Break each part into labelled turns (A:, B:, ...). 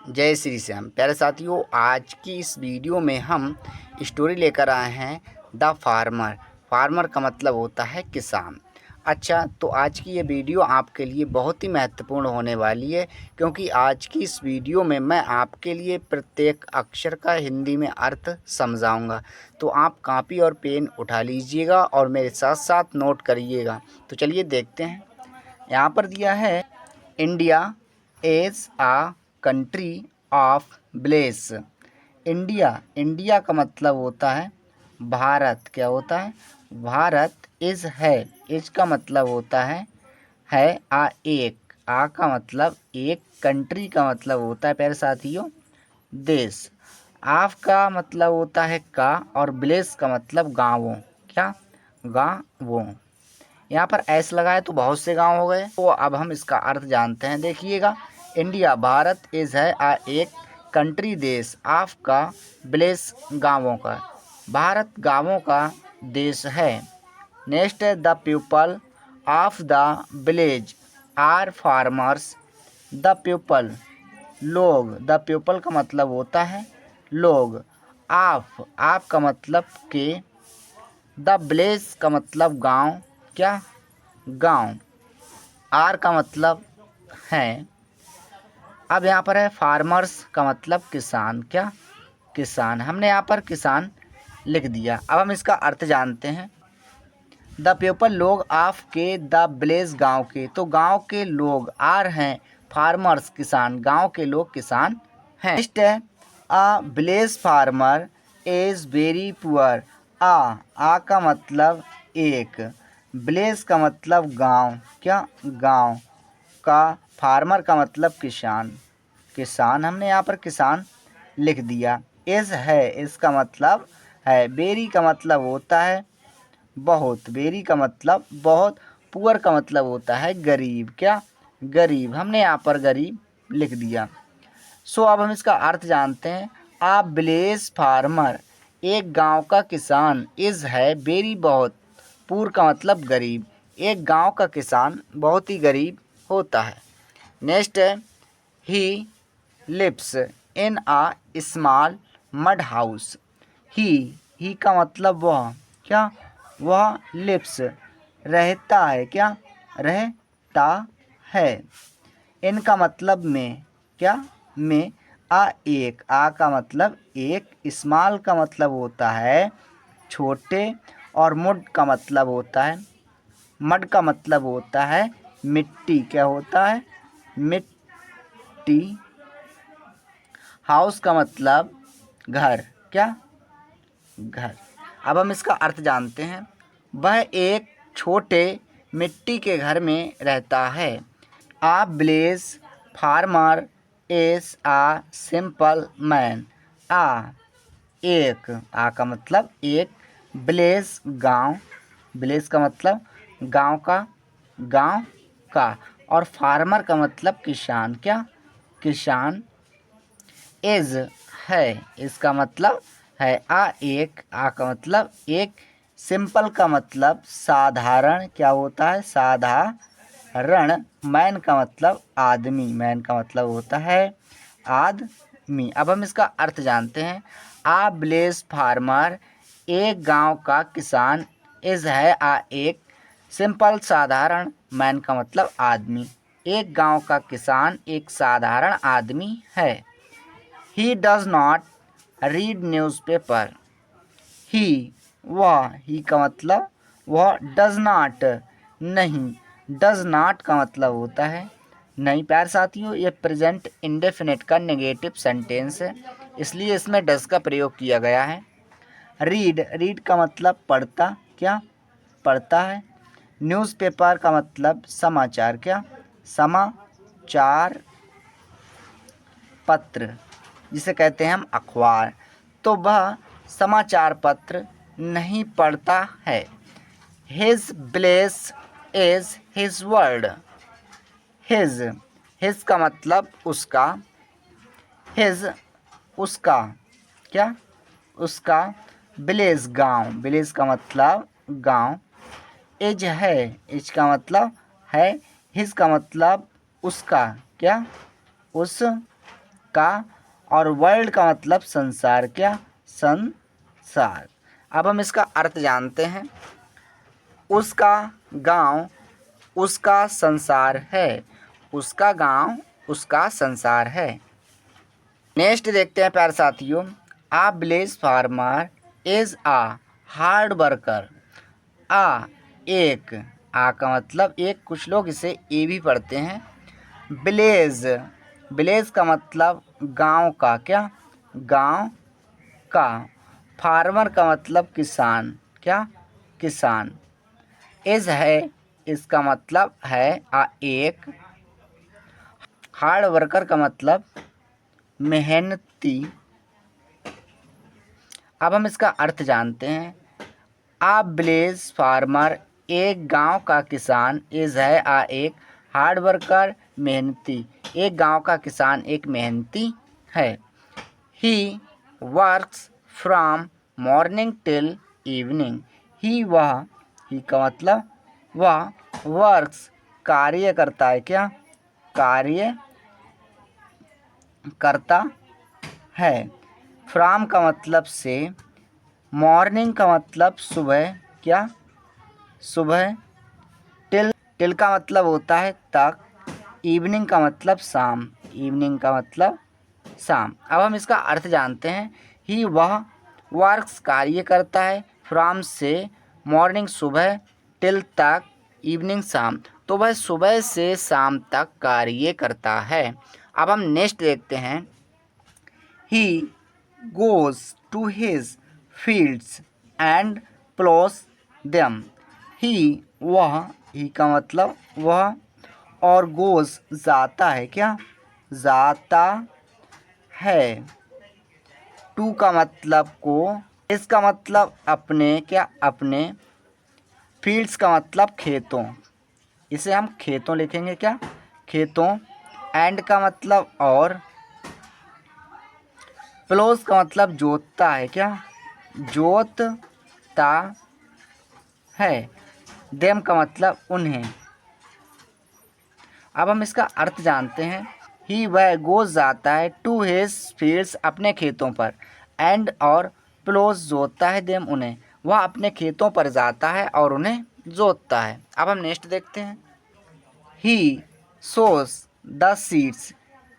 A: जय श्री श्याम। प्यारे साथियों, आज की इस वीडियो में हम स्टोरी लेकर आए हैं द फार्मर। फार्मर का मतलब होता है किसान। अच्छा, तो आज की ये वीडियो आपके लिए बहुत ही महत्वपूर्ण होने वाली है, क्योंकि आज की इस वीडियो में मैं आपके लिए प्रत्येक अक्षर का हिंदी में अर्थ समझाऊंगा। तो आप कॉपी और पेन उठा लीजिएगा और मेरे साथ साथ नोट करिएगा। तो चलिए देखते हैं। यहाँ पर दिया है, India is a country of bless. India का मतलब होता है भारत। क्या होता है? भारत। इज़ है, इज का मतलब होता है आ एक, आ का मतलब एक, कंट्री का मतलब होता है प्यारे साथियों देश। ऑफ का मतलब होता है का, और ब्लेस का मतलब गाँवों। क्या? गाँवों। यहाँ पर एस लगा है तो बहुत से गांव हो गए। तो अब हम इसका अर्थ जानते हैं। देखिएगा, इंडिया भारत, इज है आ एक, कंट्री देश, ऑफ का ब्लेस गांवों का, भारत गांवों का देश है। नेक्स्ट है, the people of the village are farmers. The people लोग, द पीपल का मतलब होता है लोग। ऑफ का मतलब के, द विलेज का मतलब गांव। क्या? गांव। आर का मतलब है। अब यहाँ पर है फार्मर्स का मतलब किसान। क्या? किसान। हमने यहाँ पर किसान लिख दिया। अब हम इसका अर्थ जानते हैं। द पीपल लोग ऑफ के, द विलेज गांव के, तो गांव के लोग, आर हैं फार्मर्स किसान, गांव के लोग किसान हैं। नेक्स्ट है, a village farmer is very poor. A का मतलब एक, विलेज का मतलब गांव। क्या? गांव का, फार्मर का मतलब किसान। किसान, हमने यहाँ पर किसान लिख दिया। इज है, इसका मतलब है। वेरी का मतलब होता है बहुत, वेरी का मतलब बहुत। पुअर का मतलब होता है गरीब। क्या? गरीब। हमने यहाँ पर गरीब लिख दिया। सो अब हम इसका अर्थ जानते हैं। आप विलेज फार्मर, एक गांव का किसान, इज है वेरी बहुत, पुअर का मतलब गरीब। एक गांव का किसान बहुत ही गरीब होता है। नेक्स्ट है, he lives in a small mud house. He का मतलब वह। क्या? वह लिव्स रहता है। क्या? रहता है। इनका मतलब में। क्या? में। आ एक, आ का मतलब एक, स्मॉल का मतलब होता है छोटे, और मुड का मतलब होता है, मड का मतलब होता है मिट्टी। क्या होता है? मिट्टी। हाउस का मतलब घर। क्या? घर। अब हम इसका अर्थ जानते हैं। वह एक छोटे मिट्टी के घर में रहता है। A village farmer is a simple man. A एक, आ का मतलब एक, विलेज गांव, विलेज का मतलब गांव का, गांव का, और फार्मर का मतलब किसान। क्या? किसान। इज है, इसका मतलब है आ एक, आ का मतलब एक, सिंपल का मतलब साधारण। क्या होता है? साधारण। मैन का मतलब आदमी, मैन का मतलब होता है आदमी। अब हम इसका अर्थ जानते हैं। आ विलेज फार्मर, एक गांव का किसान, इज है आ एक, सिंपल साधारण, मैन का मतलब आदमी। एक गांव का किसान एक साधारण आदमी है। He does not read newspaper. वह, ही का मतलब वह, डज नॉट नहीं, डज नॉट का मतलब होता है नहीं। प्यारे साथियों, ये प्रेजेंट इंडेफिनिट का नेगेटिव सेंटेंस है, इसलिए इसमें डज का प्रयोग किया गया है। रीड का मतलब पढ़ता। क्या? पढ़ता है। न्यूज़पेपर का मतलब समाचार। क्या? समाचार पत्र, जिसे कहते हैं हम अखबार। तो वह समाचार पत्र नहीं पढ़ता है। His bless is his world. His का मतलब उसका, हिज उसका। क्या? उसका। विलेज गांव, विलेज का मतलब गांव। इज है, इज का मतलब है। हिज का मतलब उसका। क्या? उसका। का, और वर्ल्ड का मतलब संसार, क्या, संसार। अब हम इसका अर्थ जानते हैं। उसका गांव उसका संसार है, उसका गांव उसका संसार है। नेक्स्ट देखते हैं प्यारे साथियों, a village farmer is a hard worker. A एक, आ का मतलब एक, कुछ लोग इसे ए भी पढ़ते हैं। विलेज, विलेज का मतलब गांव का, क्या, गांव का। फार्मर का मतलब किसान, क्या, किसान। इज है, इसका मतलब है एक। हार्ड वर्कर का मतलब मेहनती। अब हम इसका अर्थ जानते हैं। आ विलेज फार्मर, एक गांव का किसान। इज है, आ एक। हार्ड वर्कर, मेहनती। एक गांव का किसान एक मेहनती है। He works from morning till evening. He वह, ही का मतलब वह, वर्क्स कार्य करता है, क्या, कार्य करता है। फ्रॉम का मतलब से, मॉर्निंग का मतलब सुबह, क्या, सुबह। टिल का मतलब होता है तक। इवनिंग का मतलब शाम, इवनिंग का मतलब शाम। अब हम इसका अर्थ जानते हैं। ही वह, वर्क्स कार्य करता है, फ्रॉम से, मॉर्निंग सुबह, टिल तक, इवनिंग शाम। तो वह सुबह से शाम तक कार्य करता है। अब हम नेक्स्ट देखते हैं। He goes to his fields and plows them. He वह, ही का मतलब वह, और गोज़ जाता है, क्या, जाता है। टू का मतलब को, इसका मतलब अपने, क्या, अपने। फील्ड्स का मतलब खेतों, इसे हम खेतों लिखेंगे, क्या, खेतों। एंड का मतलब और। प्लोस का मतलब जोतता है, क्या, जोतता है। देम का मतलब उन्हें। अब हम इसका अर्थ जानते हैं। ही वह गोज़ जाता है, टू हिज फील्ड्स अपने खेतों पर, एंड और प्लोस जोतता है, देम उन्हें। वह अपने खेतों पर जाता है और उन्हें जोतता है। अब हम नेक्स्ट देखते हैं। ही सोस द सीड्स।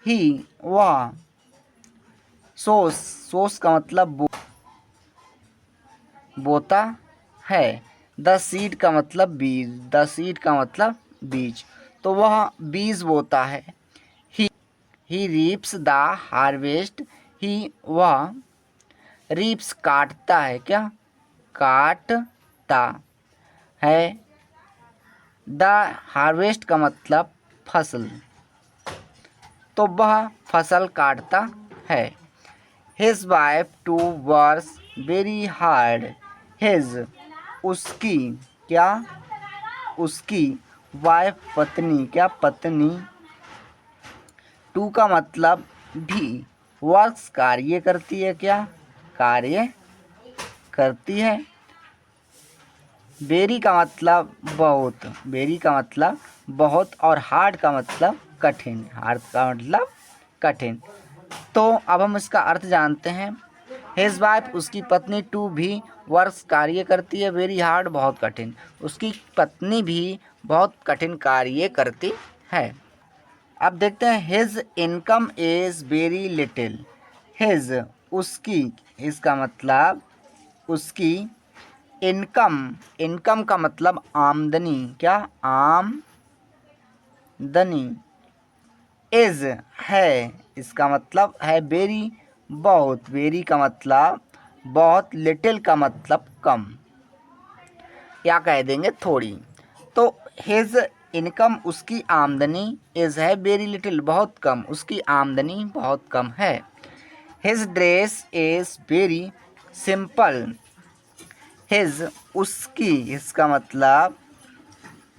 A: ही वह, सोस, सोस का मतलब बोता है। द सीड का मतलब बीज, द सीड का मतलब बीज। तो वह बीज बोता है। ही रीप्स द हार्वेस्ट। ही वह, रीप्स काटता है, क्या, काटता है। द हार्वेस्ट का मतलब फसल। तो वह फसल काटता है। His wife too works very hard. His उसकी, क्या, उसकी। वाइफ पत्नी, क्या, पत्नी। टू का मतलब भी। वर्क्स कार्य करती है, क्या, कार्य करती है। वेरी का मतलब बहुत, वेरी का मतलब बहुत, और हार्ड का मतलब कठिन, हार्ड का मतलब कठिन। तो अब हम इसका अर्थ जानते हैं। हिज वाइफ उसकी पत्नी, टू भी वर्क्स कार्य करती है, वेरी हार्ड बहुत कठिन। उसकी पत्नी भी बहुत कठिन कार्य करती है। अब देखते हैं। His income is very little. His उसकी, इसका मतलब उसकी। इनकम, इनकम का मतलब आमदनी, क्या, आमदनी। इज है, इसका मतलब है वेरी बहुत। वेरी का मतलब बहुत, लिटिल का मतलब कम, या कह देंगे थोड़ी। तो हिज इनकम उसकी आमदनी, इज है वेरी लिटिल बहुत कम, उसकी आमदनी बहुत कम है। His dress is very simple. His उसकी, इसका मतलब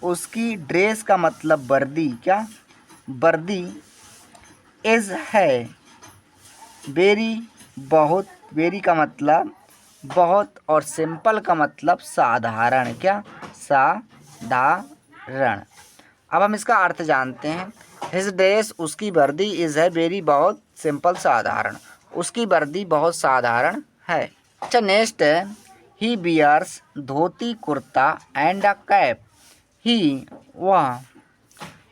A: उसकी। ड्रेस का मतलब वर्दी, क्या, वर्दी। इज है वेरी बहुत, वेरी का मतलब बहुत, और सिंपल का मतलब साधारण, क्या, साधारण। अब हम इसका अर्थ जानते हैं। हिज ड्रेस उसकी वर्दी, इज है वेरी बहुत सिंपल साधारण, उसकी वर्दी बहुत साधारण है। अच्छा नेक्स्ट है, he wears dhoti kurta and a cap. He वह,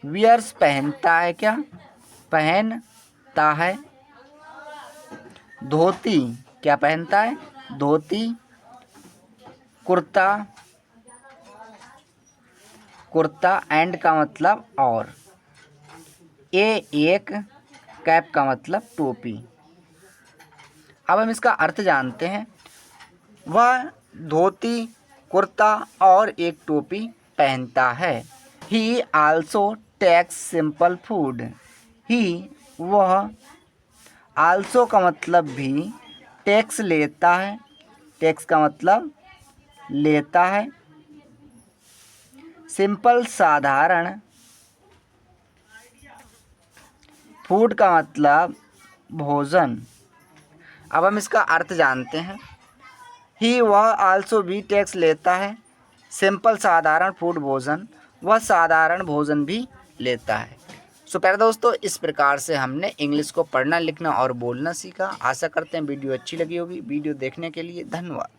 A: बियर्स पहनता है, क्या पहनता है, धोती क्या पहनता है, धोती, कुर्ता, कुर्ता एंड का मतलब और, एक, कैप का मतलब टोपी। अब हम इसका अर्थ जानते हैं। वह धोती, कुर्ता और एक टोपी पहनता है। He also takes simple food. He वह, आल्सो का मतलब भी, टैक्स लेता है, टैक्स का मतलब लेता है, सिंपल साधारण, फूड का मतलब भोजन। अब हम इसका अर्थ जानते हैं। ही वह आल्सो भी टैक्स लेता है, सिंपल साधारण फूड भोजन, वह साधारण भोजन भी लेता है। सो प्यारे दोस्तों, इस प्रकार से हमने इंग्लिश को पढ़ना लिखना और बोलना सीखा। आशा करते हैं वीडियो अच्छी लगी होगी। वीडियो देखने के लिए धन्यवाद।